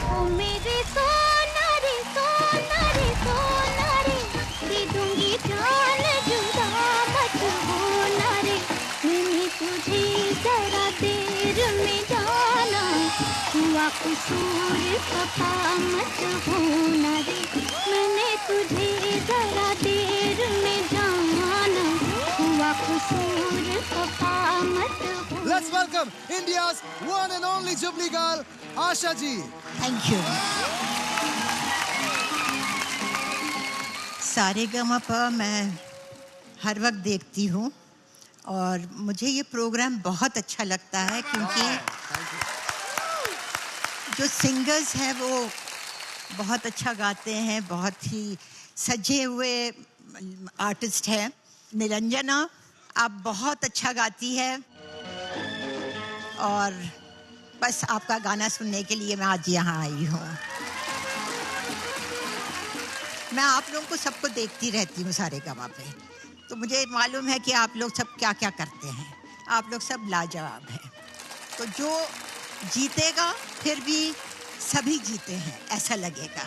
ओ मेरे सोना रे सोना रे सोना रे, दे दूंगी जान जुदा मत होना रे, मैंने तुझे जरा देर में जाना, हुआ कसूर खफा मत होना रे, मैंने तुझे जरा देर में जाना, हुआ कसूर खफा मत होना। Let's welcome India's one and only Jubilee girl, Asha ji. Thank you. Sa Re Ga Ma Pa मैं हर वक्त देखती हूँ और मुझे ये प्रोग्राम बहुत अच्छा लगता है क्योंकि जो सिंगर्स हैं वो बहुत अच्छा गाते हैं, बहुत ही सजे हुए आर्टिस्ट हैं। निरंजना आप बहुत अच्छा गाती है और बस आपका गाना सुनने के लिए मैं आज यहाँ आई हूँ। मैं आप लोगों को सबको देखती रहती हूँ सारेगामा पे, तो मुझे मालूम है कि आप लोग सब क्या क्या करते हैं, आप लोग सब लाजवाब हैं। तो जो जीतेगा फिर भी सभी जीते हैं ऐसा लगेगा।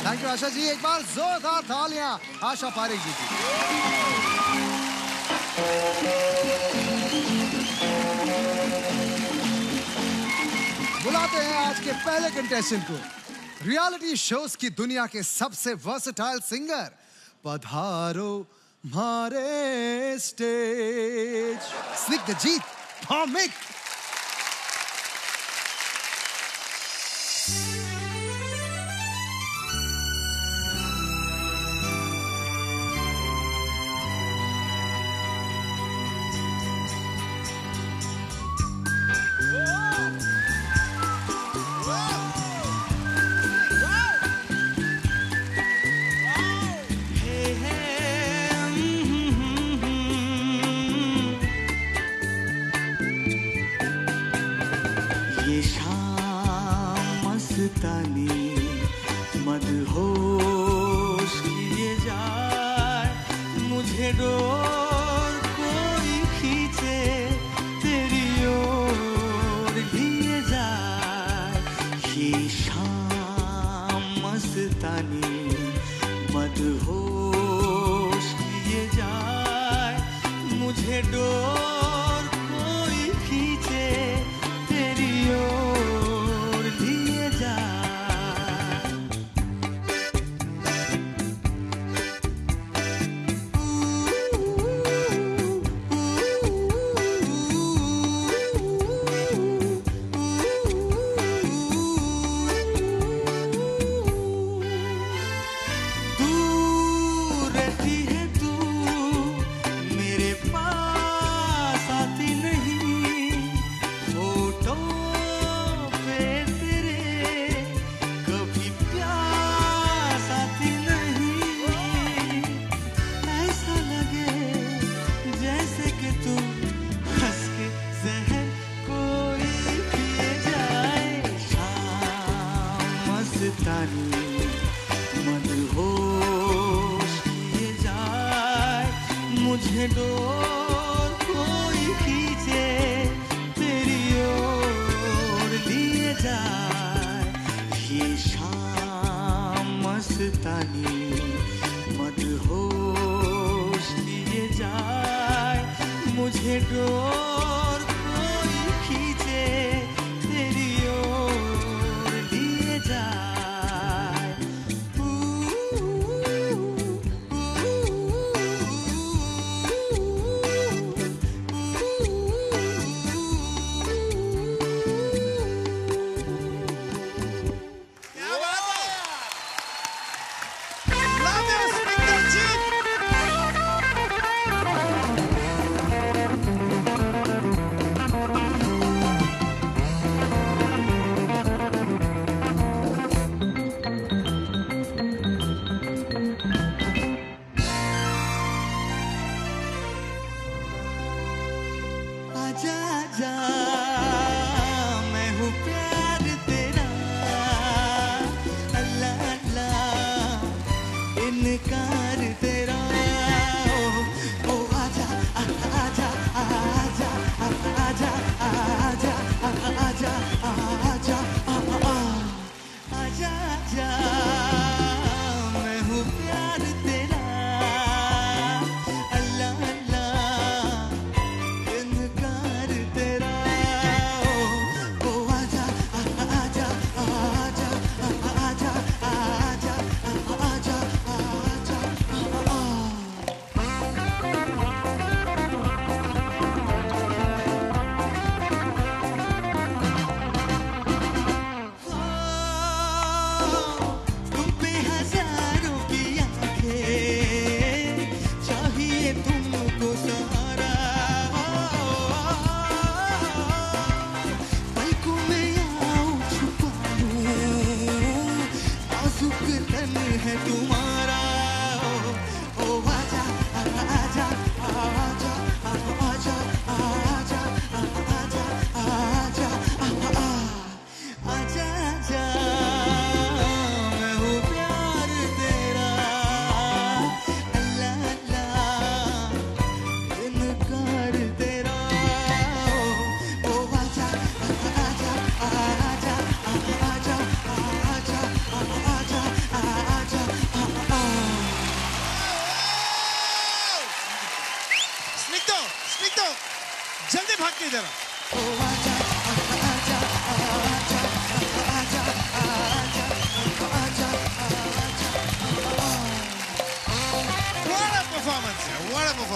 थैंक यू आशा जी, एक बार जोरदार तालियां आशा पारेख जी की। बुलाते हैं आज के पहले कंटेस्टेंट को, रियलिटी शोज की दुनिया के सबसे वर्सेटाइल सिंगर, पधारो हमारे स्टेज, स्निग्धजीत भौमिक। मदहोश किए जाए, मुझे डोर कोई खींचे तेरी ओर लिए जाए, ये शाम मस्तानी मदहोश किए जाए, मुझे डोर कोई खींचे तेरी ओर लिए जाए।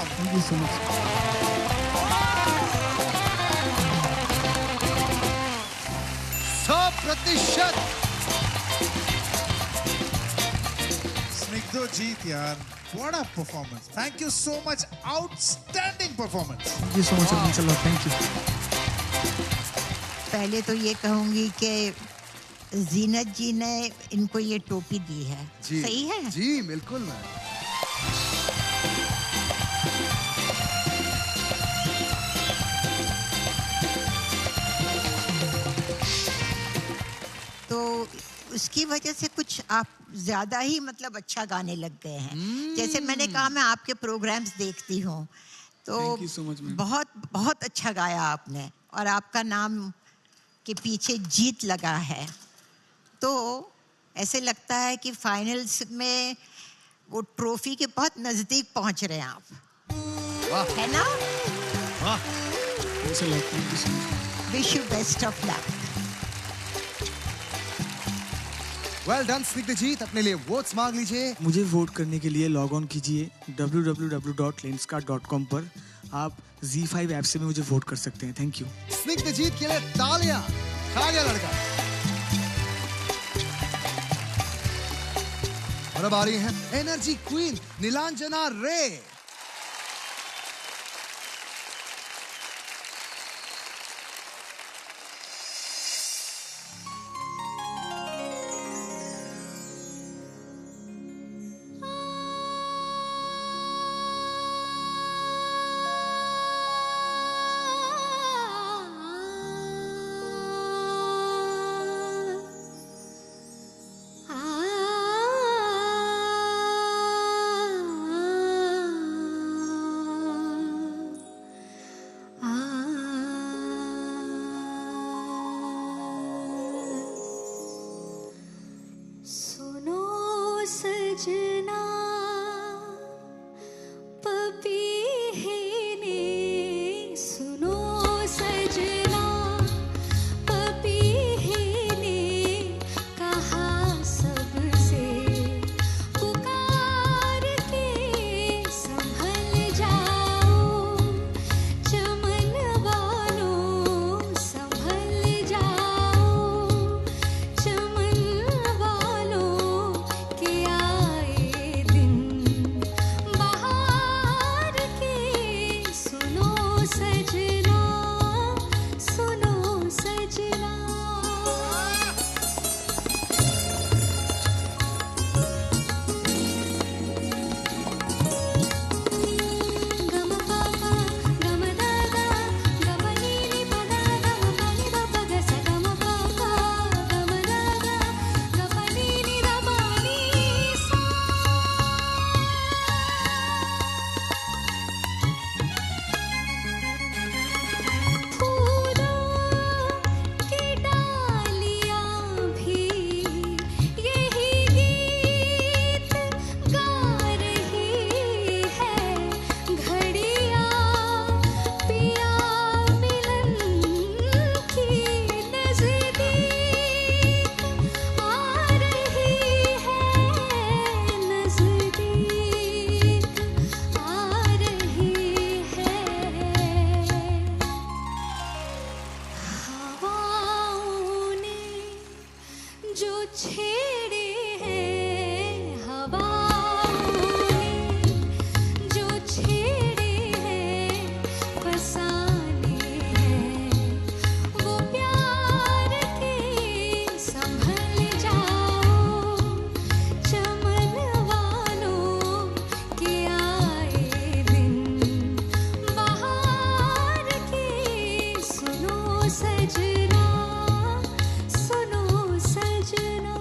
Welcome. Thank you so much. 100%। स्निग्धजीत यार, what a performance! Thank you so much. Outstanding performance. Thank you so much Allah, thank you. पहले तो ये कहूंगी कि जीनत जी ने इनको ये टोपी दी है। जी सही है? जी बिल्कुल मैम। तो उसकी वजह से कुछ आप ज्यादा ही मतलब अच्छा गाने लग गए हैं। जैसे मैंने कहा, मैं आपके प्रोग्राम्स देखती हूँ, तो Thank you so much, ma'am. बहुत बहुत अच्छा गाया आपने, और आपका नाम के पीछे जीत लगा है। तो ऐसे लगता है कि फाइनल्स में वो ट्रॉफी के बहुत नजदीक पहुंच रहे हैं आप, वाह है ना? वाह। Thank you so much. Wish you best of luck. Well done Snigdhajit, अपने लिए वोट्स मांग लीजिए। मुझे वोट करने के लिए लॉग ऑन कीजिए www.lenskart.com पर। आप Z5 ऐप से भी मुझे वोट कर सकते हैं। Thank you. स्निग्धजीत के लिए तालियां। खा गया लड़का। और अब आ रही हैं एनर्जी क्वीन नीलांजना रे। सजना पपीहे सुनो सजना पपीहे ने कहा सबसे पुकार के संभल जाओ चमन वालों संभल जाओ चमन वालों के आए दिन बाहर के सुनो सजना गम पापा गम दादा गम नीली पदा गम पानी बाबा गस गम पापा गम दादा गम नीली रमानी सा फूलों की डालियां भी यही गीत गा रही है घड़ियां पिया मिलन की नजदीक आ रही है नजदीक आ रही है हवाओं ने जो छेड़े हैं हवाओं ने जो छेड़े हैं फसाने हैं वो प्यार के संभल जाओ चमन वालों के आए दिन बाहर के सुनो सजना सुनो सजना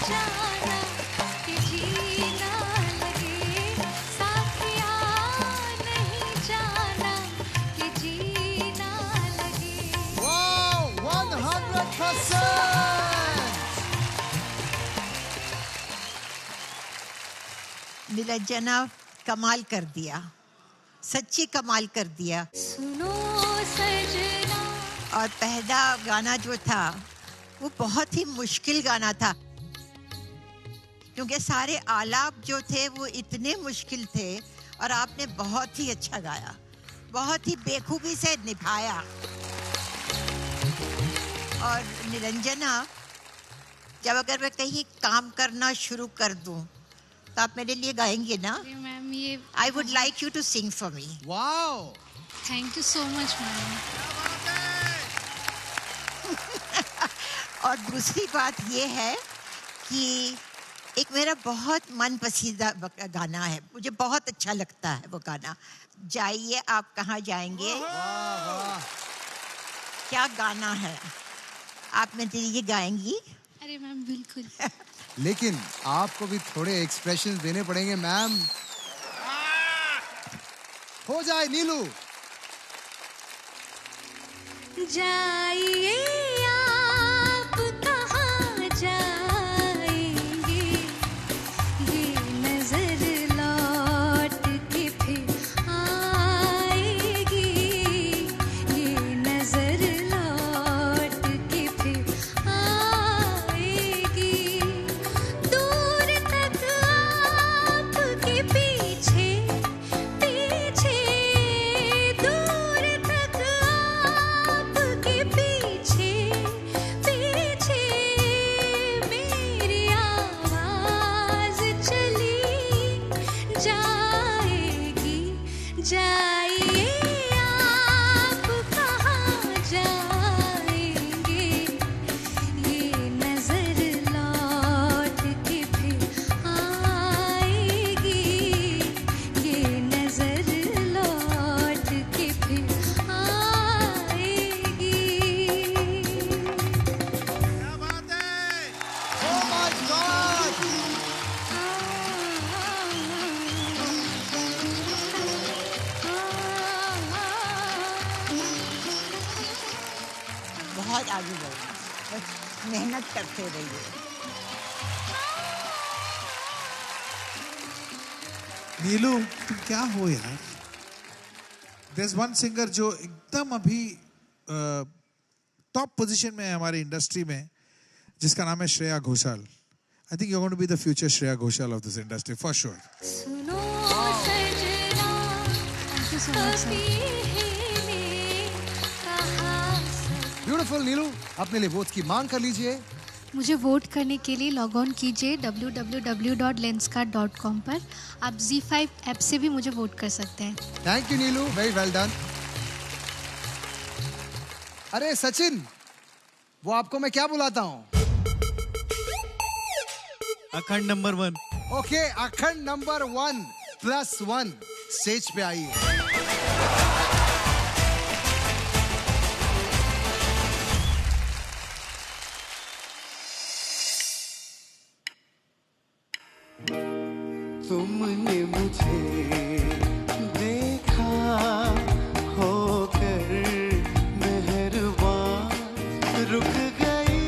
जाना कि जीना लगे साथिया नहीं जाना कि जीना लगे Wow, 100%! निरंजना कमाल कर दिया, सच्ची कमाल कर दिया। सुनो सजना और पहला गाना जो था वो बहुत ही मुश्किल गाना था, क्योंकि सारे आलाप जो थे वो इतने मुश्किल थे और आपने बहुत ही अच्छा गाया, बहुत ही बेखूबी से निभाया। और निरंजना, जब अगर मैं कहीं काम करना शुरू कर दूं तो आप मेरे लिए गाएंगे ना? अरे मैम ये I would like you to sing for me. Wow! Thank you so much ma'am. और दूसरी बात ये है कि एक मेरा बहुत मन पसंदीदा गाना है, मुझे बहुत अच्छा लगता है वो गाना, जाइए आप कहाँ जाएंगे। क्या गाना है, आप मेरे लिए गाएंगी? अरे मैम बिल्कुल। लेकिन आपको भी थोड़े एक्सप्रेशंस देने पड़ेंगे मैम। हो जाए नीलू। जाइए आप कहाँ जाएंगे, ये नजर लौट के फिर आएगी, ये नजर लौट के फिर आएगी, दूर तक आपके पीछे पीछे, दूर तक आपके पीछे पीछे, मेरी आवाज चली जाएगी, जाइए आप कहाँ जाएंगे, ये नजर लौट के फिर आएगी, ये नजर लौट के फिर आएगी। Oh my God! बहुत आगे बढ़िए, बस मेहनत करते रहिए। नीलू, तुम क्या हो यार? There's one singer जो एकदम अभी टॉप पोजीशन में है हमारी इंडस्ट्री में, जिसका नाम है Shreya Ghoshal. I think you're going to be the future Shreya Ghoshal of this industry for sure. सुनो सजना कभी ने कहा ब्यूटीफुल नीलू, अपने लिए वोट की मांग कर लीजिए। मुझे वोट करने के लिए लॉग ऑन कीजिए www.lenskart.com पर। आप Z5 ऐप से भी मुझे वोट कर सकते हैं। Thank you Neelu, very well done. अरे सचिन, वो आपको मैं क्या बुलाता हूँ? अखंड नंबर 1। ओके, अखंड नंबर 1+1 स्टेज पे आइए। तुमने मुझे देखा होकर मेहरबान, रुक गई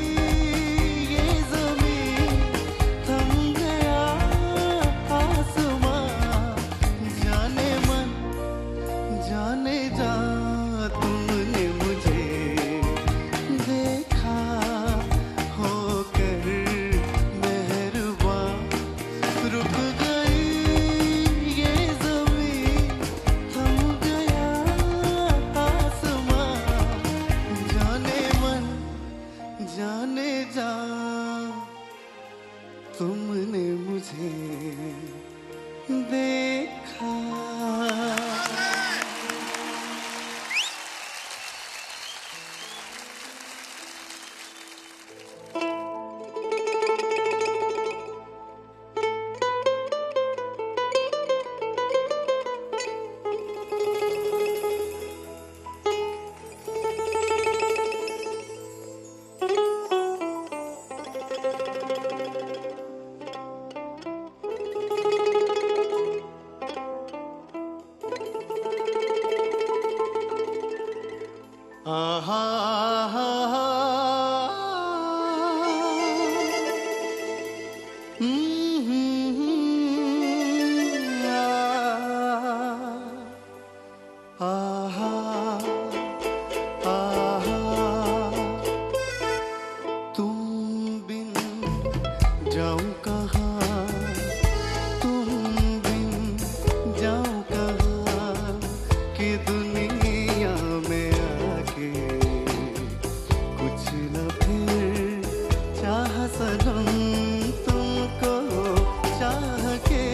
ये ज़मीं, थम गया आसमां, जाने मन जाने जा, तुमने मुझे देखा होकर मेहरबान, रुक गई ये ज़मीं, थम गया आसमां, जाने मन जाने जा, तुमने मुझे देखा। जाऊं कहाँ तुम बिन जाऊं कहाँ कि दुनिया में आके कुछ न फिर चाह सनम तुमको चाह के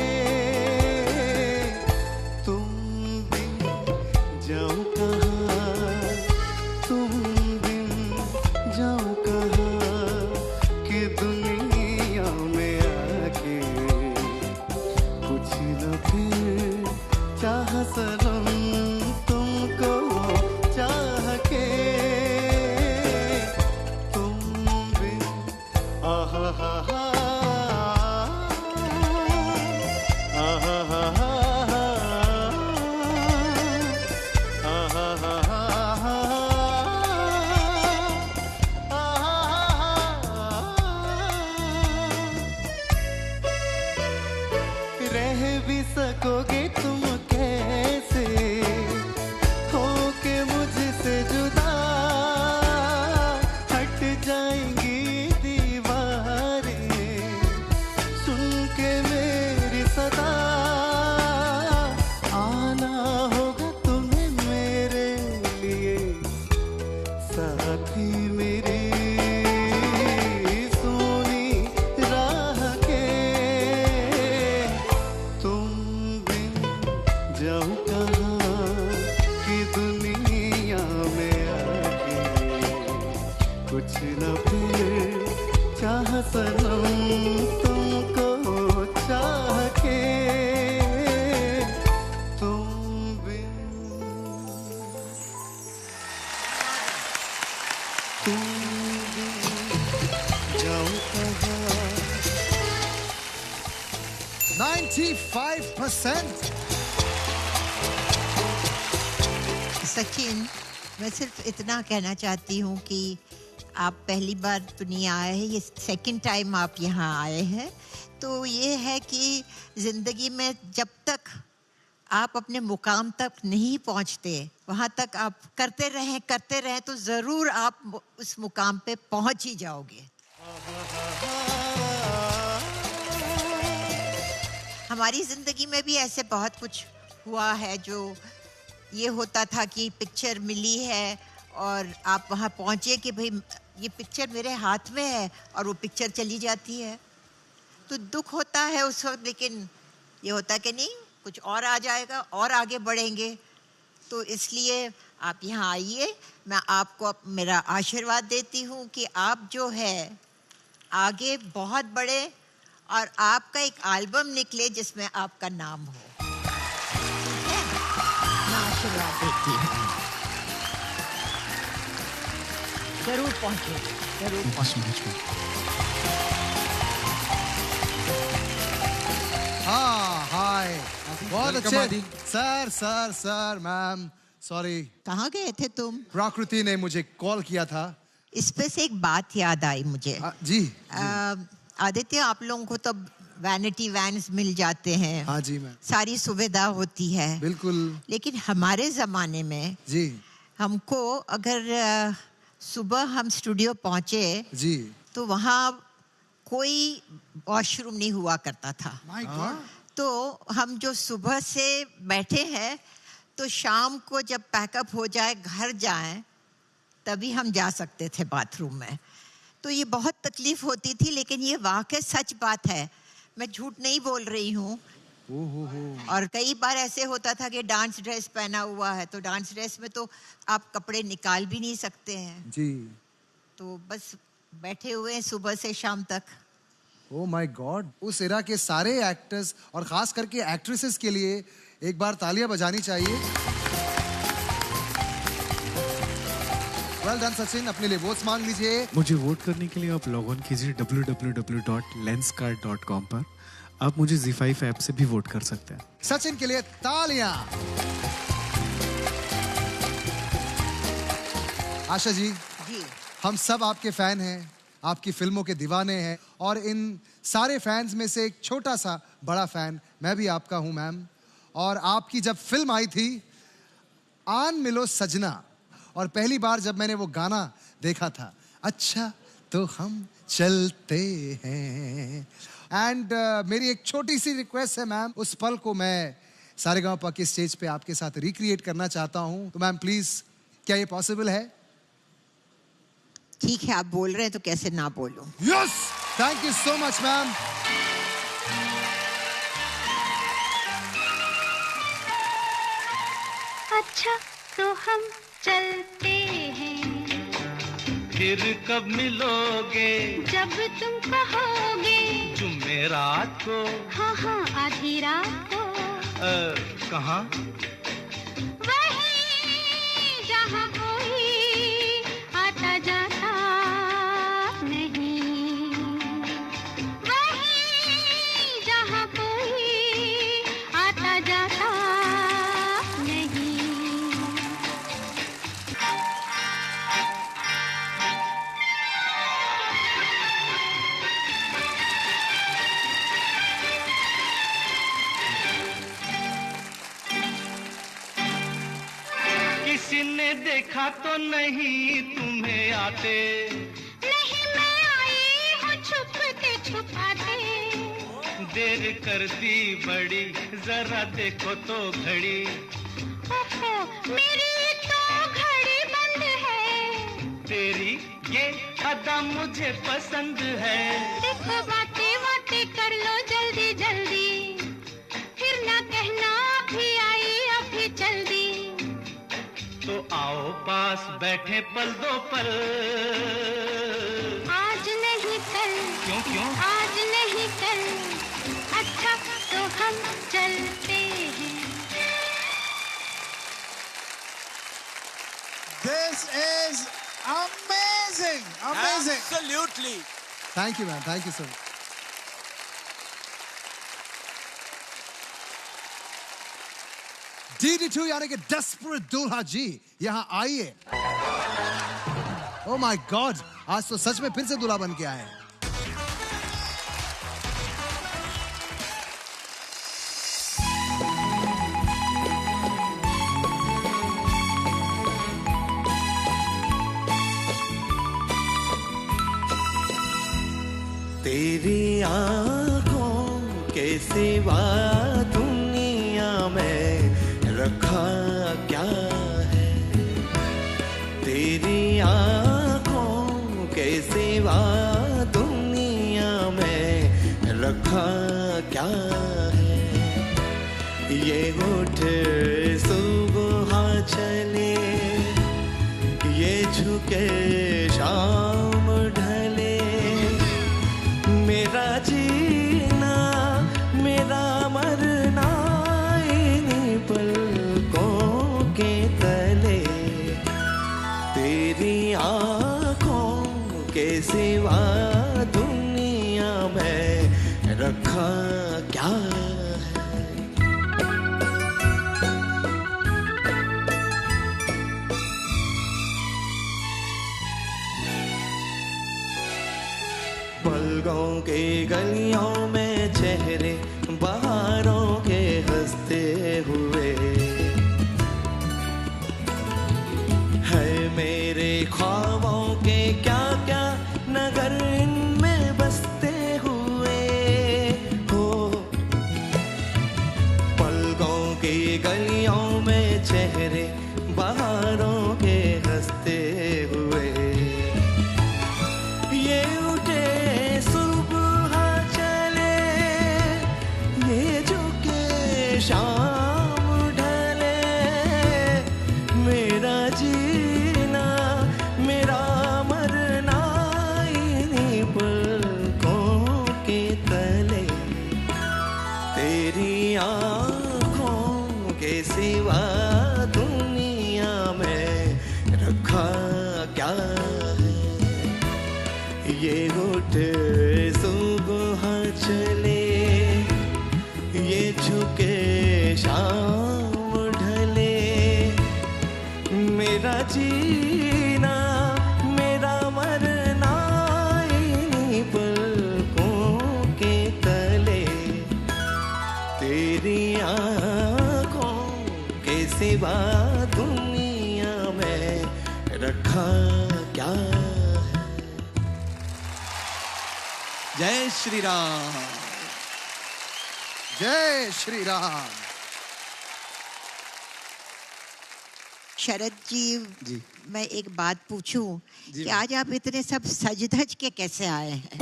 तुम बिन जाऊं कहाँ तुम बिन जाऊं कहाँ कि दुनिया में आके कुछ न फिर चाह सनम तुमको चाह के तुम बिन आहा हा हा आहा हा हा आहा हा हा रह भी सकोगे तुम कैसे होके मुझसे जुदा हट जाएंगी दीवारें सुन के मेरी सदा आना होगा तुम्हें मेरे लिए साथी मेरी सोनी राह के तुम बिन जाऊं कहाँ कि दुनिया में आके कुछ न फिर चाह सनम तुमको चाह के तुम बिन जाऊं कहाँ 95%. सचिन, मैं सिर्फ इतना कहना चाहती हूँ कि आप पहली बार दुनिया आए हैं, ये सेकंड टाइम आप यहाँ आए हैं, तो ये है कि ज़िंदगी में जब तक आप अपने मुकाम तक नहीं पहुँचते, वहाँ तक आप करते रहें तो ज़रूर आप उस मुकाम पे पहुँच ही जाओगे। हमारी ज़िंदगी में भी ऐसे बहुत कुछ हुआ है, जो ये होता था कि पिक्चर मिली है और आप वहाँ पहुँचे कि भाई ये पिक्चर मेरे हाथ में है और वो पिक्चर चली जाती है, तो दुख होता है उस वक्त, लेकिन ये होता कि नहीं कुछ और आ जाएगा और आगे बढ़ेंगे। तो इसलिए आप यहाँ आइए, मैं आपको मेरा आशीर्वाद देती हूँ कि आप जो है आगे बहुत बढ़े और आपका एक एल्बम निकले जिसमें आपका नाम हो। ठीक है? मैं आशीर्वाद देती हूँ। जरूर पहुँचे, जरूर पहुँचे। हाँ हाय बहुत Welcome, अच्छे आदि। सर मैम सॉरी कहाँ गए थे तुम? प्रकृति ने मुझे कॉल किया था। इस पे से एक बात याद आई मुझे। जी आदित्य, आप लोगों को तो वैनिटी वैन्स मिल जाते हैं, हाँ जी मैम सारी सुविधा होती है, बिल्कुल लेकिन हमारे ज़माने में जी हमको अगर सुबह हम स्टूडियो पहुँचे जी तो वहाँ कोई वॉशरूम नहीं हुआ करता था। माय गॉड तो हम जो सुबह से बैठे हैं तो शाम को जब पैकअप हो जाए घर जाएं तभी हम जा सकते थे बाथरूम में। तो ये बहुत तकलीफ होती थी, लेकिन ये वाकई सच बात है, मैं झूठ नहीं बोल रही हूँ। और कई बार ऐसे होता था कि डांस ड्रेस पहना हुआ है तो डांस ड्रेस में तो आप कपड़े निकाल भी नहीं सकते हैं, जी तो बस बैठे हुए हैं सुबह से शाम तक। ओ माय गॉड, उस एरा के सारे एक्टर्स और खास करके एक्ट्रेसेस के लिए एक बार तालियां बजानी चाहिए। वेल डन सचिन, अपने लिए वोट्स मांग लीजिए। मुझे वोट करने के लिए आप लॉग ऑन कीजिए www.lenscard.com पर। आप मुझे Z5 ऐप से भी वोट कर सकते हैं। सचिन के लिए तालियां। आशा जी, हम सब आपके फैन हैं, आपकी फिल्मों के दीवाने हैं, और इन सारे फैंस में से एक छोटा सा बड़ा फैन मैं भी आपका हूं मैम। और आपकी जब फिल्म आई थी आन मिलो सजना, और पहली बार जब मैंने वो गाना देखा था, अच्छा तो हम चलते हैं। एंड मेरी एक छोटी सी रिक्वेस्ट है मैम, उस पल को मैं सारेगामापा के स्टेज पे आपके साथ रिक्रिएट करना चाहता हूं। तो मैम प्लीज, क्या ये पॉसिबल है? ठीक है, आप बोल रहे हैं तो कैसे ना बोलूं। Yes, thank you so much ma'am. अच्छा तो हम चलते हैं, फिर कब मिलोगे? जब तुम कहोगे। जुमेरात को? हाँ हाँ, आधी रात को। कहाँ? वहीं जहाँ कोई आता जाता नहीं, वहीं जहाँ कोई आता जाता नहीं। किसी ने देखा तो नहीं तुम्हें आते? नहीं, मैं आई हूँ छुपते छुपाते। देर कर दी बड़ी, जरा देखो तो घड़ी। ओहो, मेरी तो घड़ी बंद है। तेरी ये अदा मुझे पसंद है। देखो बातें बातें कर लो जल्दी जल्दी, फिर ना कहना अभी आई अभी चल दी। तो आओ पास बैठे पल दो पल। आज नहीं कल। क्यों क्यों? आज नहीं कल। अच्छा तो हम चलते हैं। This is amazing, amazing. Absolutely. Thank you ma'am, thank you so much. DD2 यानी कि डेस्परेट दूल्हा जी, यहाँ आइए। ओ माय गॉड, आज तो सच में फिर से दूल्हा बन के आए हैं। तेरी आँखों के सिवा दुनिया में रखा क्या है? तेरी आँखों के सिवा दुनिया में रखा क्या है? ये उठ सुबह चले, ये झुके शाम ढले। मेरा जीना मेरा मरना इन्हीं पलकों के तले। तेरी आँखों के सिवा दुनिया में रखा क्या है? पलकों के गलियों में चेहरे बहारों के हंसते हुए है। मेरे ख्वाबों के क्या क्या नगर इनमें बसते हुए हो। पलकों की गलियों में चेहरे बहारों के हंसते हुए। ये उठे सुबह चले, ये झुके शाम ढले। मेरा जीना मेरा मरना इन्हीं पलकों के तले। तेरी आँखों के सिवा दुनिया में रखा क्या है? ये उठ सुबह चले, ये झुके शाम ढले। मेरा जीना मेरा मरना इन्हीं पलकों के तले। तेरी आँखों के सिवा दुनिया में रखा क्या है? जय श्री राम। जय श्री राम। शरद जी, जी। मैं एक बात पूछूं कि आज आप इतने सब सज धज के कैसे आए हैं?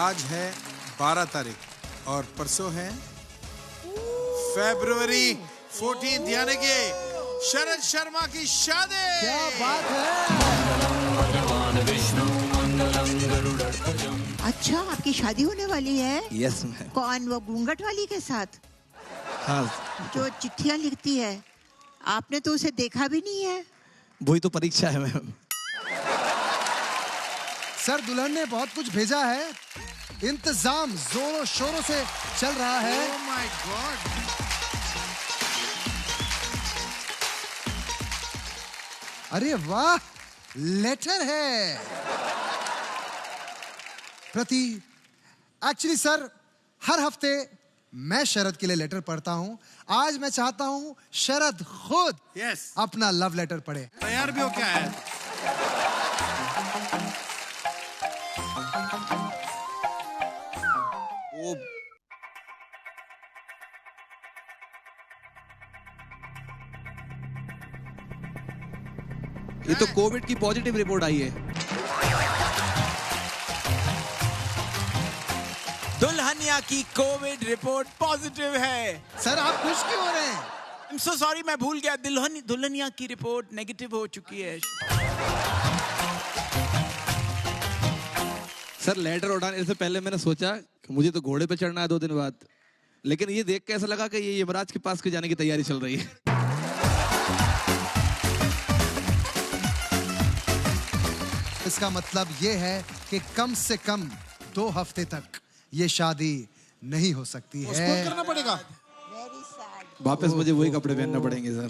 आज है 12 तारीख और परसों है फरवरी 14 यानी कि शरद शर्मा की शादी। क्या बात है। अच्छा, आपकी शादी होने वाली है? Yes ma'am. कौन, वो घूंघट वाली के साथ हाँ, जो चिट्ठियां लिखती है? आपने तो उसे देखा भी नहीं है। वही तो परीक्षा है मैम। सर, दुल्हन ने बहुत कुछ भेजा है। इंतजाम जोरों शोरों से चल रहा है। Oh my God! अरे वाह, लेटर है। प्रति, एक्चुअली सर, हर हफ्ते मैं शरद के लिए लेटर पढ़ता हूं। आज मैं चाहता हूं शरद खुद Yes. अपना लव लेटर पढ़े। तैयार भी हो क्या है? वो ये तो कोविड की पॉजिटिव रिपोर्ट आई है। दुल्हनिया की कोविड रिपोर्ट पॉजिटिव है। सर, आप खुश क्यों हो रहे हैं? आई एम सो सॉरी, मैं भूल गया। दुल्हनिया की रिपोर्ट नेगेटिव हो चुकी है। सर, लेटर उठाने से पहले मैंने सोचा कि मुझे तो घोड़े पे चढ़ना है 2 दिन बाद, लेकिन ये देख के ऐसा लगा कि ये यमराज के पास के जाने की तैयारी चल रही है। इसका मतलब ये है कि कम से कम 2 हफ्ते तक ये शादी नहीं हो सकती है। करना पड़ेगा। वापस मुझे वही कपड़े पहनना पड़ेंगे सर।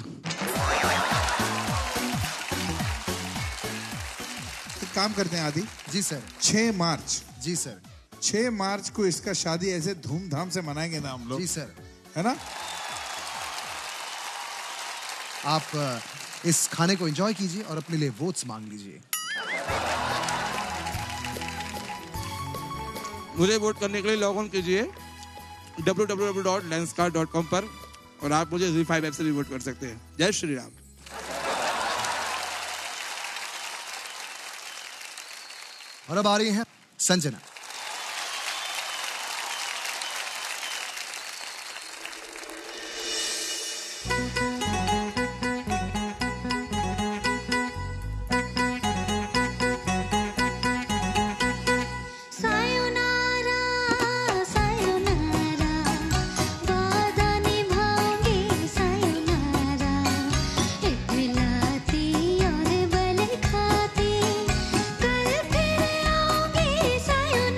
एक काम करते हैं आदि, जी सर। 6 मार्च जी सर। 6 मार्च को इसका शादी ऐसे धूमधाम से मनाएंगे ना हम लोग, जी सर। है ना? आप इस खाने को एंजॉय कीजिए और अपने लिए वोट्स मांग लीजिए। मुझे वोट करने के लिए लॉग ऑन कीजिए www.lenskart.com पर, और आप मुझे ZEE5 ऐप से भी वोट कर सकते हैं। जय श्री राम। और अब आ रही हैं संजना। सायोनारा सायोनारा वादा निभाऊंगी सायोनारा इतलाती और बल खाती कल फिर आऊंगी सायोनारा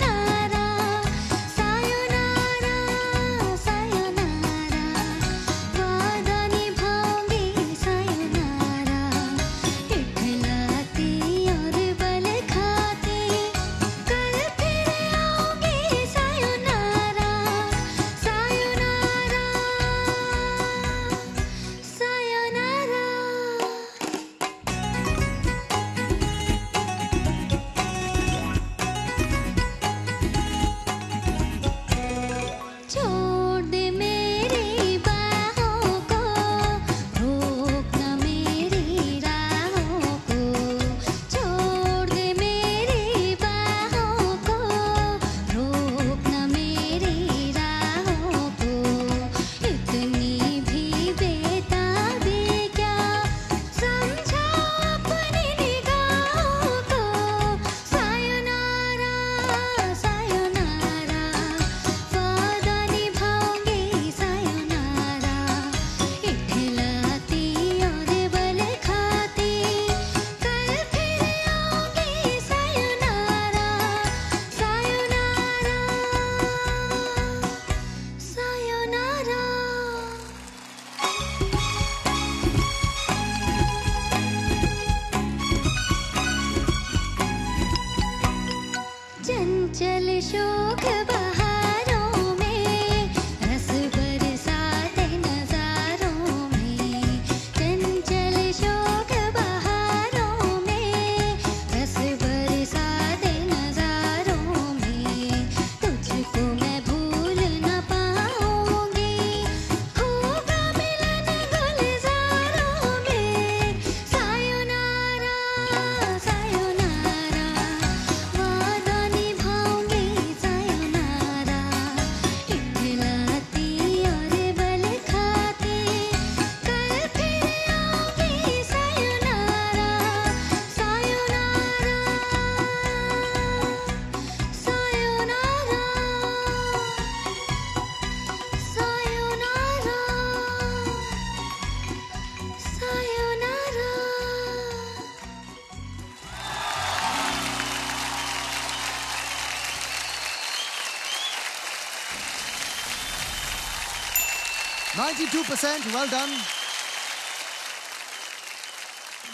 92%, well done.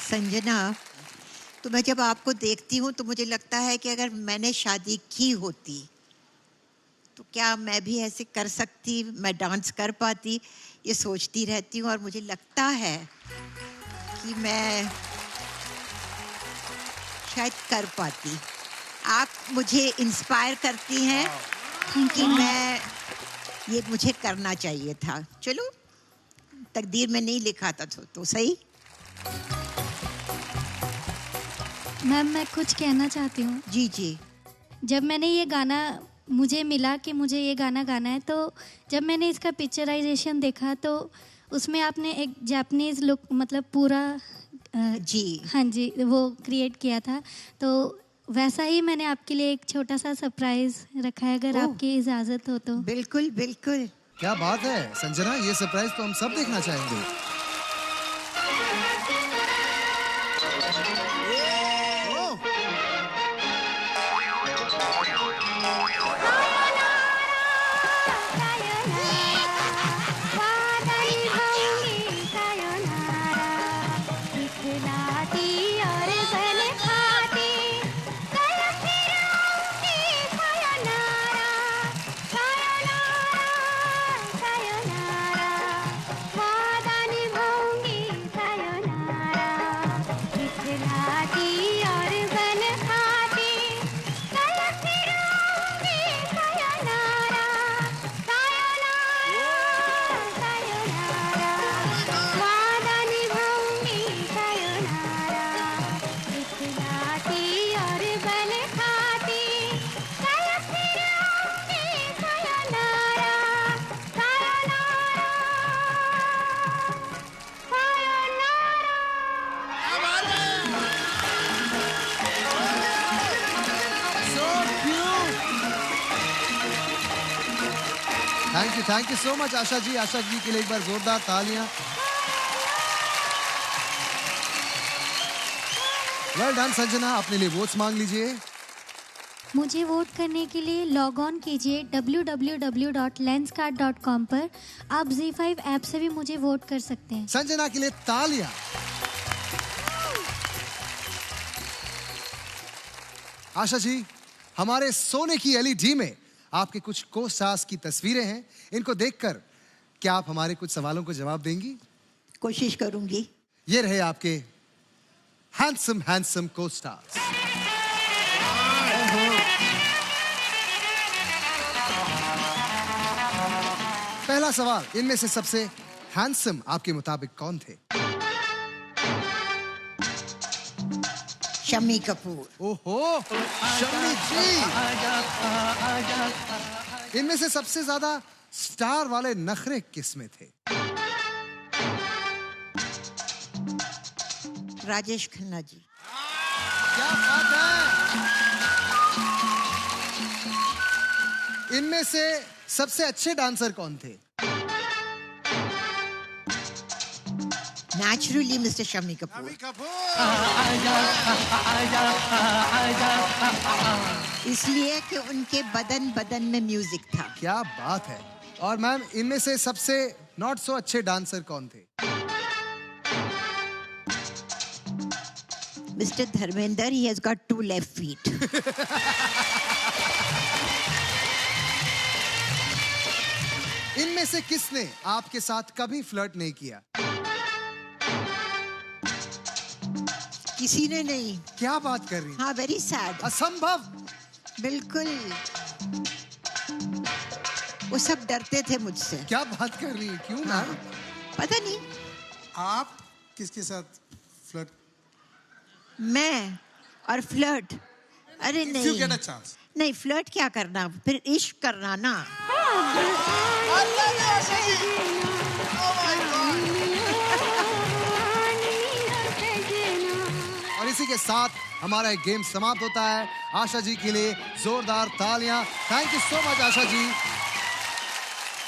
संजना, तो मैं जब आपको देखती हूँ तो मुझे लगता है कि अगर मैंने शादी की होती तो क्या मैं भी ऐसे कर सकती, मैं डांस कर पाती, ये सोचती रहती हूँ। और मुझे लगता है कि मैं शायद कर पाती। आप मुझे इंस्पायर करती हैं कि मैं ये मुझे करना चाहिए था। चलो, तकदीर में नहीं लिखा था तो सही। मैम, मैं कुछ कहना चाहती हूँ। जी जी। जब मैंने ये गाना, मुझे मिला कि मुझे ये गाना गाना है, तो जब मैंने इसका पिक्चराइजेशन देखा तो उसमें आपने एक जापानीज लुक, मतलब पूरा जी हाँ जी, वो क्रिएट किया था। तो वैसा ही मैंने आपके लिए एक छोटा सा सरप्राइज रखा है, अगर आपकी इजाज़त हो तो। बिल्कुल बिल्कुल। क्या बात है संजना, ये सरप्राइज तो हम सब देखना चाहेंगे। Thank you so much Asha जी। आशा जी के लिए एक बार जोरदार तालियां। वेल डन संजना, अपने लिए वोट्स मांग लीजिए। मुझे वोट करने के लिए लॉग ऑन कीजिए www.lenscard.com पर। आप Z5 ऐप से भी मुझे वोट कर सकते हैं। संजना के लिए तालियां। आशा जी, हमारे सोने की एलईडी में आपके कुछ को-स्टार्स की तस्वीरें हैं। इनको देखकर क्या आप हमारे कुछ सवालों को जवाब देंगी? कोशिश करूंगी। ये रहे आपके हैंडसम को-स्टार्स। पहला सवाल, इनमें से सबसे हैंडसम आपके मुताबिक कौन थे? शम्मी कपूर। ओहो, शम्मी जी। इनमें से सबसे ज्यादा स्टार वाले नखरे किसमें थे? राजेश खन्ना जी। क्या बात है। इनमें से सबसे अच्छे डांसर कौन थे? Naturally mister Shammi Kapoor. इसलिए कि उनके बदन में म्यूजिक था। क्या बात है। और मैम, इनमें से सबसे नॉट सो अच्छे डांसर कौन थे? Mister Dharmendra, he has got 2 left feet. इनमें से किसने आपके साथ कभी फ्लर्ट नहीं किया? किसी ने नहीं। क्या बात कर रही हैं? हाँ, वेरी सैड। असंभव। बिल्कुल। वो सब डरते थे मुझसे। क्या बात कर रही है? क्यों मैम? पता नहीं। आप किसके साथ फ्लर्ट? मैं और फ्लर्ट? अरे If नहीं। you get a chance. नहीं, फ्लर्ट क्या करना, फिर इश्क करना ना। और इसी के साथ हमारा एक गेम समाप्त होता है। आशा जी के लिए जोरदार तालियां। Thank you so much Asha ji.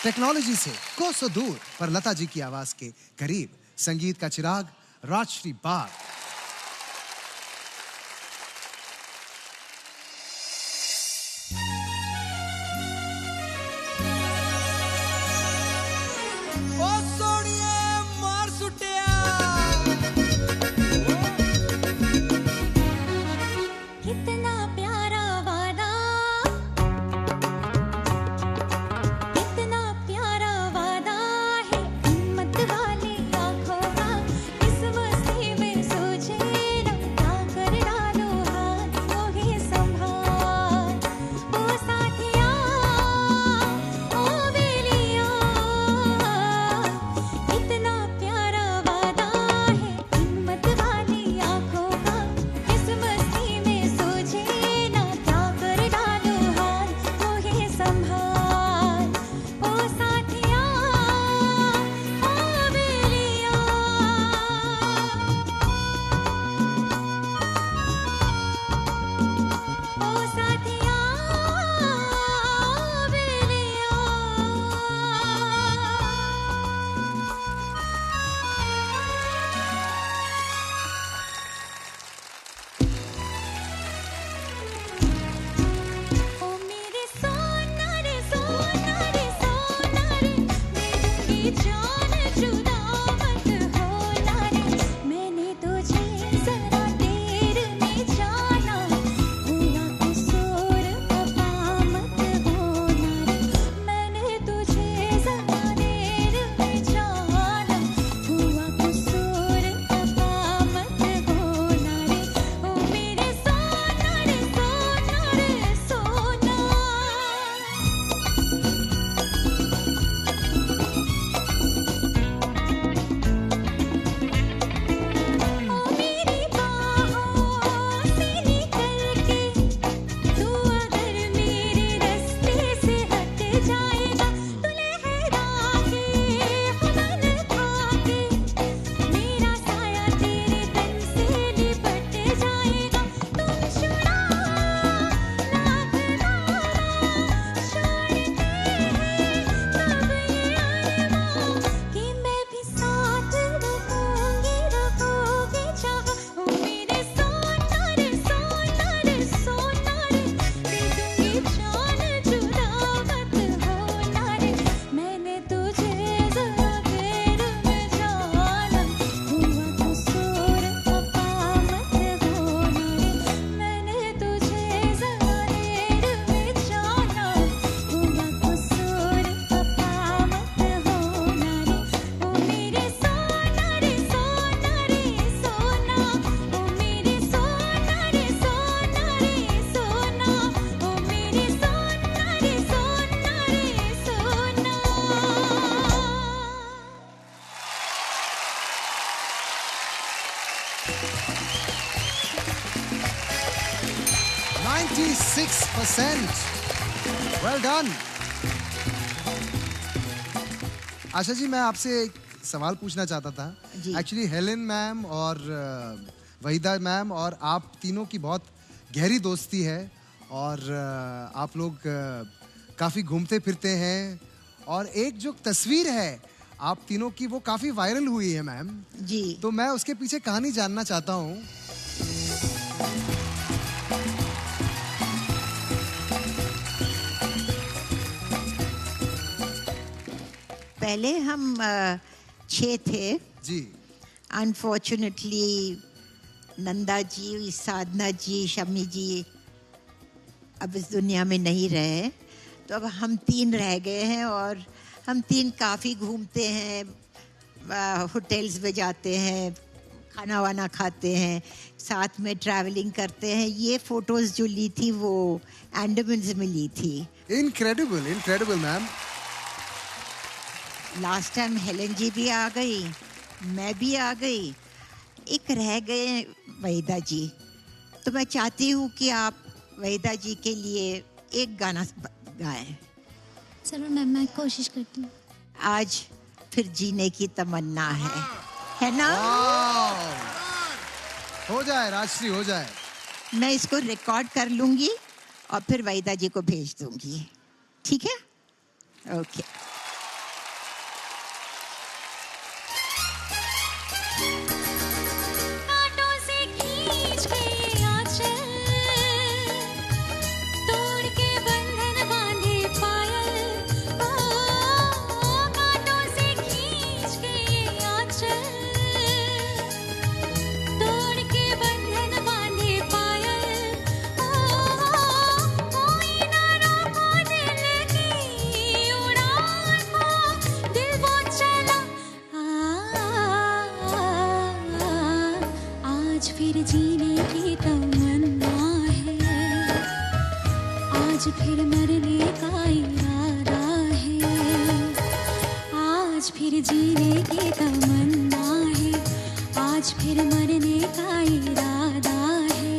Technology से कोसों दूर पर लता जी की आवाज के करीब, संगीत का चिराग राजश्री बाग। ओ 96%. Well done. आशा जी, मैं आपसे एक सवाल पूछना चाहता था. जी. एक्चुअली हेलेन मैम और वहीदा मैम और आप तीनों की बहुत गहरी दोस्ती है और आप लोग काफी घूमते फिरते हैं और एक जो तस्वीर है आप तीनों की वो काफी वायरल हुई है मैम. जी. तो मैं उसके पीछे कहानी जानना चाहता हूँ. पहले हम 6 थे. जी. अनफॉर्चुनेटली नंदा जी, साधना जी, शमी जी अब इस दुनिया में नहीं रहे, तो अब हम 3 रह गए हैं और हम 3 काफ़ी घूमते हैं, होटल्स में जाते हैं, खाना वाना खाते हैं, साथ में ट्रैवलिंग करते हैं. ये फोटोज जो ली थी वो अंडमान में ली थी. Incredible, incredible ma'am. Last time Helen ji भी आ गई, मैं भी आ गई, एक रह गए वहीदा जी. तो मैं चाहती हूँ कि आप वहीदा जी के लिए एक गाना गाएं. चलो मैम, मैं कोशिश करती हूँ. आज फिर जीने की तमन्ना है ना? हो जाए राजश्री, हो जाए. मैं इसको रिकॉर्ड कर लूंगी और फिर वहीदा जी को भेज दूंगी. ठीक है? ओके. कांटों से खींच के आंचल, तोड़ के बंधन बांधे पायल. ओ कांटों से खींच के आंचल, तोड़ के बंधन बांधे पायल. ओ कोई ना रोको दिल की उड़ान को, दिल वो चला. आज फिर जीने की तमन्ना है, आज फिर मरने का इरादा है. आज फिर जीने की तमन्ना है, आज फिर मरने का इरादा है.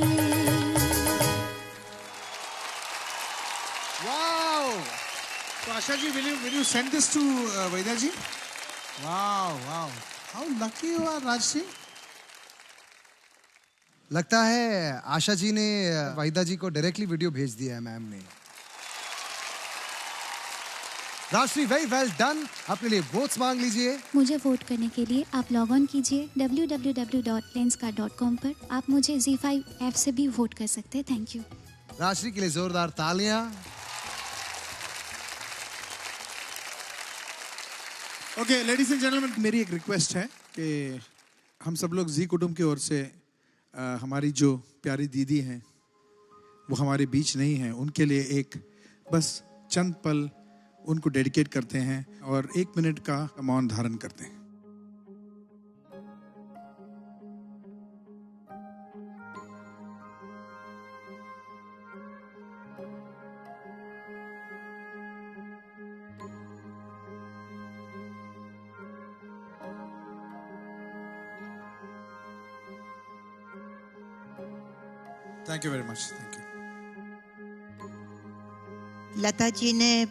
Wow! So Asha ji, will you send this to Vaida ji? Wow, wow. How lucky you are, Rajshri. लगता है आशा जी ने वहीदा जी को डायरेक्टली वीडियो भेज दिया है मैम ने. Rajshree, very well done. अपने लिए वोट्स मांग लीजिए. मुझे वोट करने के लिए आप लॉग ऑन कीजिए www.lenska.com पर. आप मुझे ZEE5 ऐप से भी वोट कर सकते हैं. Thank you. राजश्री के लिए जोरदार तालियां. Okay, ladies and gentlemen, मेरी एक रिक्वेस्ट है कि हम सब लोग जी कुटुंब की ओर से हमारी जो प्यारी दीदी हैं वो हमारे बीच नहीं हैं, उनके लिए एक बस चंद पल उनको डेडिकेट करते हैं और 1 मिनट का मौन धारण करते हैं. Thank you very much. Thank you. Lata ji ने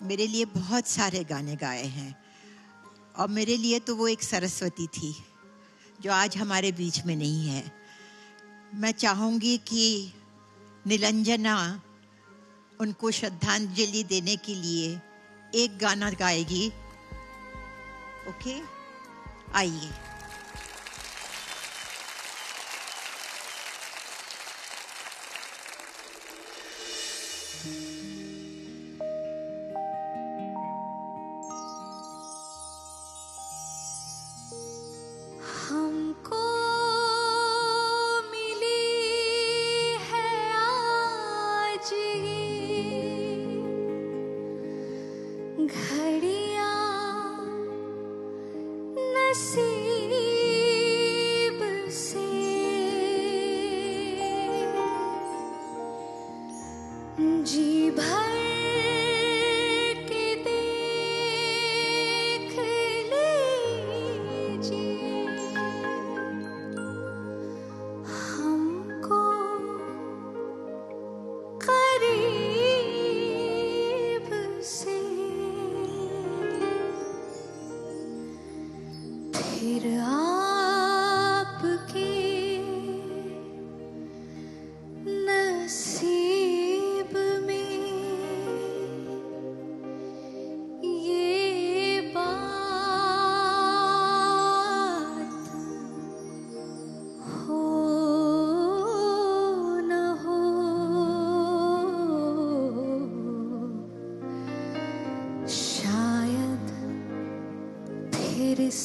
मेरे लिए बहुत सारे गाने गाए हैं और मेरे लिए तो वो एक सरस्वती थी जो आज हमारे बीच में नहीं है. मैं चाहूँगी कि निरंजना उनको श्रद्धांजलि देने के लिए एक गाना गाएगी. ओके, आइए. हमको मिली है आज ये घड़ियां नसीब से. जी भर के देख लीजिए, हमको नसीब में ये बात हो न हो, शायद फिर इस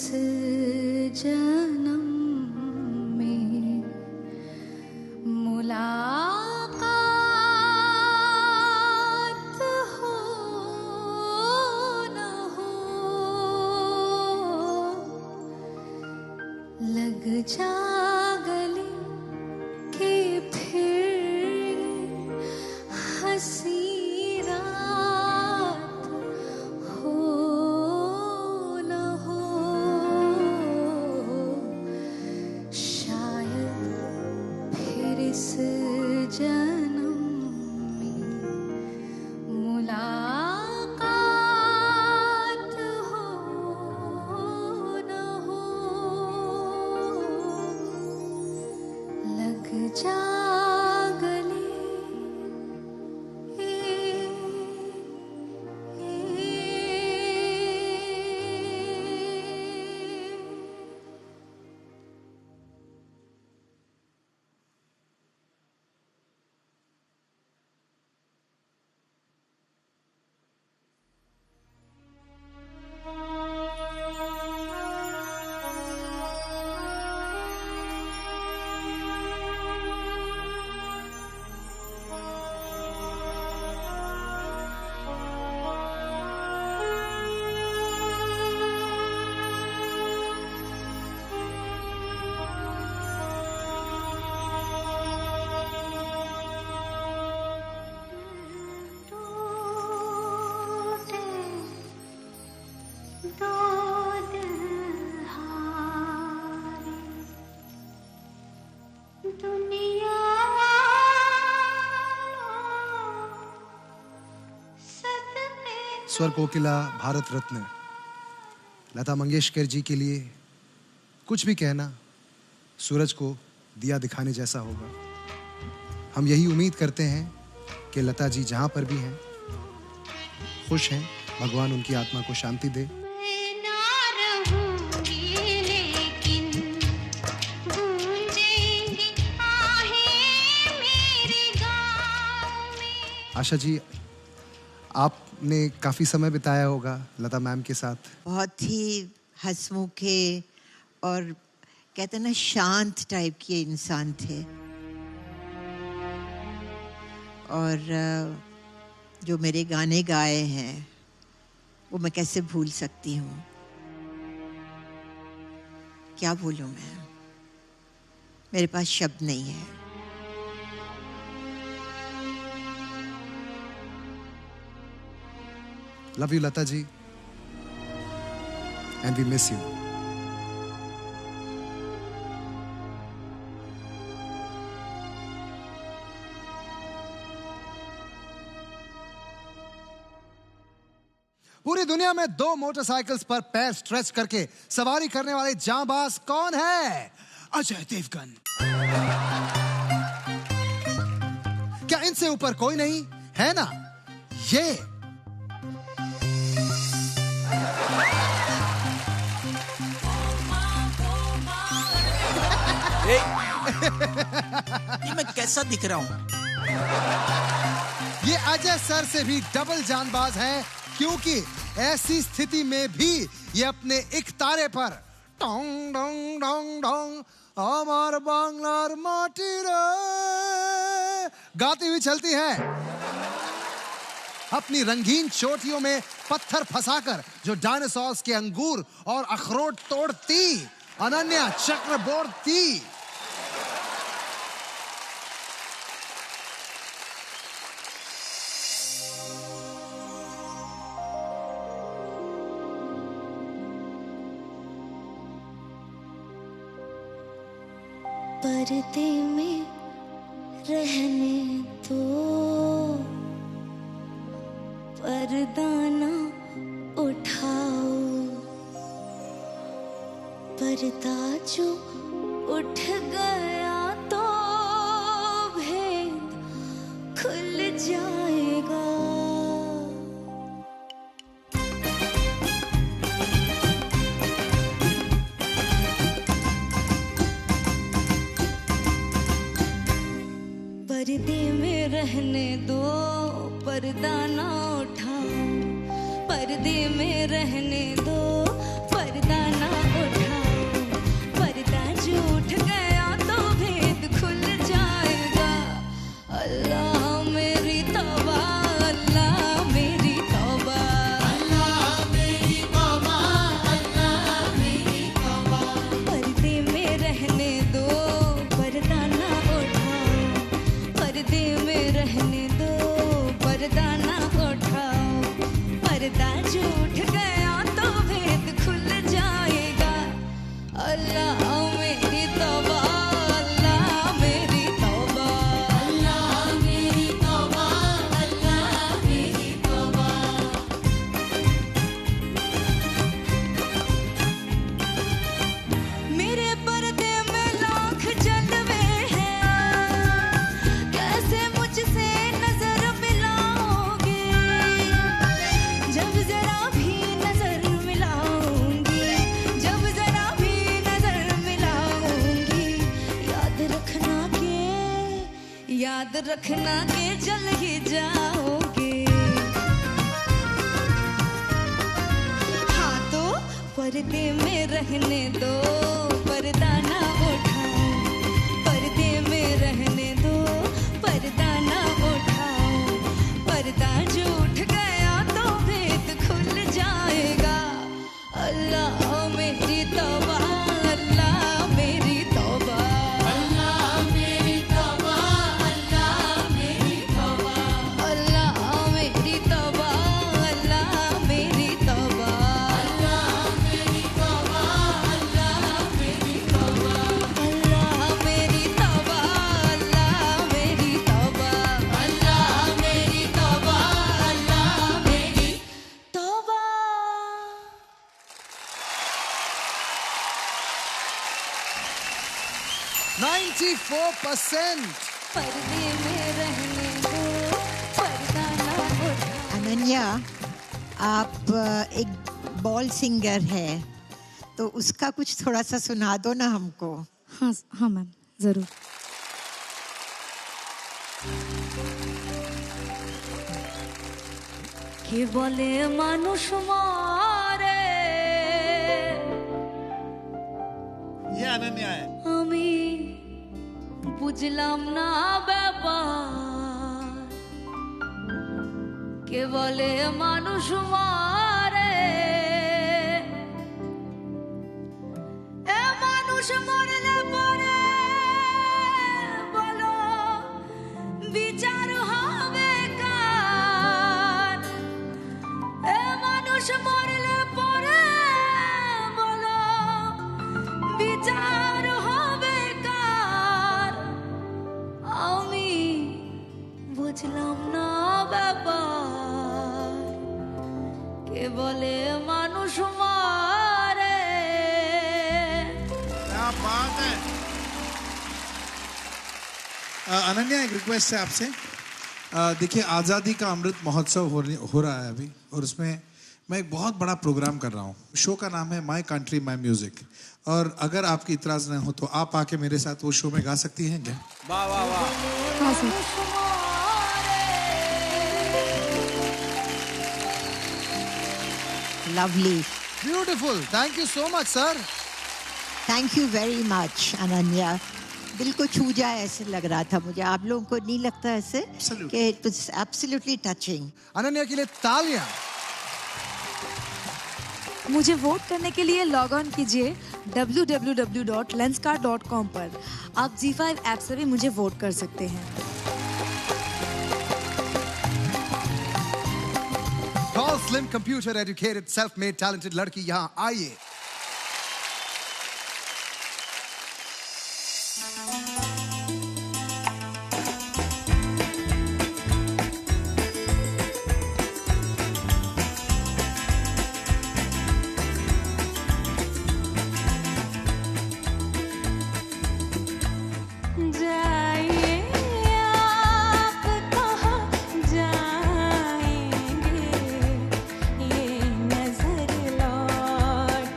जन्म में मुलाकात हो न हो, लग जा गले के फिर हंसी रात हो न हो, शायद फिर इस जन्म में मुलाकात हो न हो, लग जा गले स्वर कोकिला भारत रत्न लता मंगेशकर जी के लिए कुछ भी कहना सूरज को दिया दिखाने जैसा होगा। हम यही उम्मीद करते हैं कि लता जी जहां पर भी हैं खुश हैं, भगवान उनकी आत्मा को शांति दे। मैं ना रहूंगी लेकिन गूंजेंगी आहें मेरे गाँव में। आशा जी, आपने काफी समय बिताया होगा लता मैम के साथ। बहुत ही हंसमुखे और कहते हैं ना शांत टाइप के इंसान थे, और जो मेरे गाने गाए हैं वो मैं कैसे भूल सकती हूँ। क्या बोलूँ मैं, मेरे पास शब्द नहीं है। Love you, Lata ji, and we miss you. पूरी दुनिया में 2 मोटरसाइकिल्स पर पैर स्ट्रेच करके सवारी करने वाले जांबाज कौन है? अजय देवगन। क्या इनसे ऊपर कोई नहीं है ना? ये ये मैं कैसा दिख रहा हूँ? ये अजय सर से भी डबल जानबाज हैं, क्योंकि ऐसी स्थिति में भी ये अपने एक तारे पर टोंग डोंग डोंग डोंग अमर बांग्लार माटी रे गाती हुई चलती हैं। अपनी रंगीन चोटियों में पत्थर फंसाकर जो डायनासोर्स के अंगूर और अखरोट तोड़ती अनन्या चक्रवर्ती। पर्दे में रहने दो, पर्दाना उठाओ, पर्दा जो उठ गया तो भेद रहने दो, पर्दा ना उठाओ, पर्दे में रहने दो, पर्दा ना उठाओ, पर्दा जो उठ गया तो भेद खुल जाएगा। अल्लाह मेरी तौबा, अल्लाह मेरी तौबा, अल्लाह मेरी तौबा, अल्लाह मेरी तौबा। पर्दे में रहने दो, पर्दा ना उठाओ, पर्दे में रहने दो, पर्दा ना उठाओ, पर्दा जो उठ गया तो भेद खुल जाएगा। अल्लाह मेरी तौबा, अल्लाह मेरी तौबा, अल्लाह मेरी तौबा, अल्लाह मेरी तौबा। मेरे पर्दे में लाख जलवे हैं, कैसे मुझसे नजर मिलाओगे? जब जरा भी नजर मिलाऊंगी, जब जरा भी नजर मिलाऊंगी, याद रखना के जल ही जाओगे। हाँ तो पर्दे में रहने दो, पर्दा ना उठाओ, पर्दे में रहने दो, पर्दा ना उठाओ, पर्दा जो उठ गया तो भेद खुल जाएगा। अल्लाह मेरी तौबा, अल्लाह मेरी तौबा, अल्लाह मेरी तौबा, अल्लाह मेरी तौबा, अल्लाह मेरी तौबा, अल्लाह मेरी तौबा, अल्लाह मेरी तौबा, अल्लाह मेरी तौबा, अल्लाह मेरी तौबा, अल्लाह मेरी तौबा, अल्लाह मेरी तौबा, अल्लाह मेरी तौबा। 94%. पर्दे में रहने दो, पर्दा ना उठाओ। अनन्या, आप एक बॉल सिंगर है, तो उसका कुछ थोड़ा सा सुना दो ना हमको। हाँ हाँ मैम, जरूर। কে বলে মানুষ মারে, ये अनन्या है। আমি বুঝলাম না ব্যাপার। কে বলে মানুষ মারে, এ মানুষ মরলে পরে বলো বিচার হবে কার? এ মানুষ মরলে পরে বলো বিচার হবে কার? আমি বুঝলাম না ব্যাপার। কে বলে মানুষ মারে। क्या बात है। अनन्या, एक रिक्वेस्ट है आपसे। देखिए, आज़ादी का अमृत महोत्सव हो रहा है अभी, और उसमें मैं एक बहुत बड़ा प्रोग्राम कर रहा हूँ। शो का नाम है माई कंट्री माई म्यूजिक, और अगर आपकी इतराज न हो तो आप आके मेरे साथ वो शो में गा सकती हैं क्या? वाह वाह वाह। हाँ sir. Lovely. Beautiful. Thank you so much, sir. Thank you very much Ananya. दिल को छू जाए ऐसे लग रहा था मुझे। आप लोगों को नहीं लगता ऐसे Absolutely. कि it was absolutely touching? Ananya के लिए तालियां। मुझे वोट करने के लिए लॉग ऑन कीजिए www.lenskart.com पर। आप ZEE5 ऐप से भी मुझे वोट कर सकते हैं। Tall, slim, computer educated, self-made, talented लड़की यहाँ आइए। जाइए आप कहाँ जाएंगे, ये नजर लौट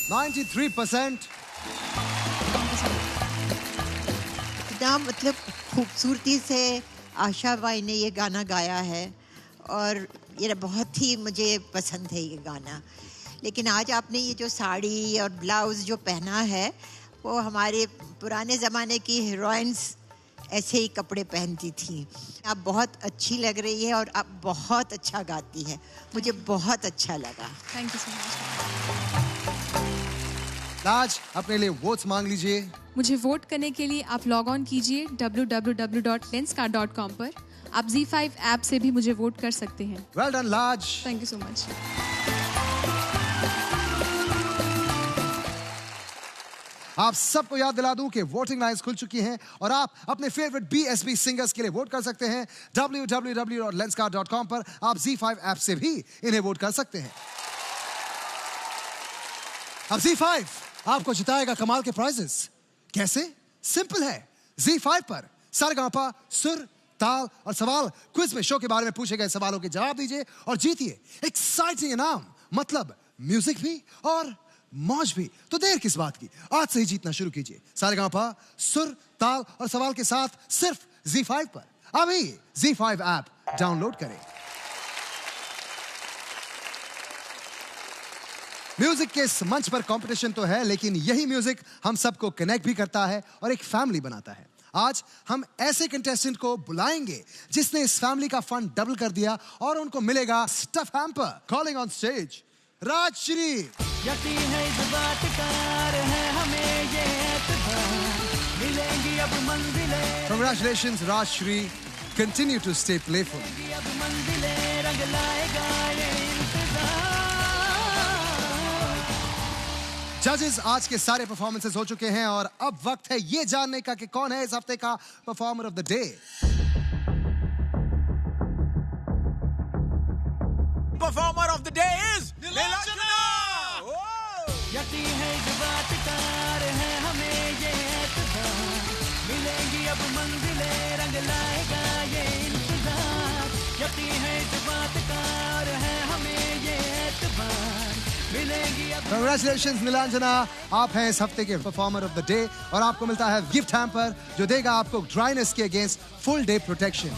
93%. इतना मतलब खूबसूरती से आशा बाई ने ये गाना गाया है और ये बहुत ही मुझे पसंद है ये गाना। लेकिन आज आपने ये जो साड़ी और ब्लाउज़ जो पहना है वो हमारे पुराने ज़माने की हीरोइंस ऐसे ही कपड़े पहनती थी। आप बहुत अच्छी लग रही है और आप बहुत अच्छा गाती है, मुझे बहुत अच्छा लगा। Thank you so much. लाज, अपने लिए वोट्स मांग लीजिए। मुझे वोट करने के लिए आप लॉग ऑन कीजिए www.lenscard.com पर। आप Z5 ऐप से भी मुझे वोट कर सकते हैं। वेल डन लाज। Thank you so much. आप सबको याद दिला दूं कि वोटिंग लाइन्स खुल चुकी हैं और आप अपने फेवरेट BSB सिंगर्स के लिए वोट कर सकते हैं। www.lenscard.com पर आप Z5 ऐप से भी इन्हें वोट कर सकते हैं। अब Z5 आपको जिताएगा कमाल के प्राइजेस। कैसे? सिंपल है। Z5 पर सारेगामा सुर, ताल और सवाल क्विज में शो के बारे में पूछे गए सवालों के जवाब दीजिए और जीतिए एक्साइटिंग इनाम, मतलब म्यूजिक भी और मौज भी। तो देर किस बात की, आज से ही जीतना शुरू कीजिए। सारेगामा सुर, ताल और सवाल के साथ सिर्फ Z5 पर। अभी Z5 ऐप डाउनलोड करें। म्यूजिक के इस मंच पर कंपटीशन तो है, लेकिन यही म्यूजिक हम सबको कनेक्ट भी करता है और एक फैमिली बनाता है। आज हम ऐसे कंटेस्टेंट को बुलाएंगे जिसने इस फैमिली का फंड डबल कर दिया और उनको मिलेगा stuff hamper. Calling on stage Rajshree. यकीन है इस बात का है हमें ये एतबार, मिलेंगी अब मंजिलें। Congratulations Rajshri, continue to stay playful. अब मंजिलें रंग लाएगा ये इंतजार। जजेस आज के सारे परफॉर्मेंसेस हो चुके हैं और अब वक्त है ये जानने का कि कौन है इस हफ्ते का performer of the day. Performer of the day is Nilanjana. यकीन है इस बात का है हमें ये एतबार, मिलेंगी अब मंजिलें रंग लाएगा ये इंतजार। यकीन है इस बात का है हमें ये एतबार, मिलेंगी अब। Congratulations नीलांजना, आप हैं इस हफ्ते के परफॉर्मर ऑफ द डे और आपको मिलता है गिफ्ट हैम्पर जो देगा आपको ड्राइनेस के अगेंस्ट फुल डे प्रोटेक्शन।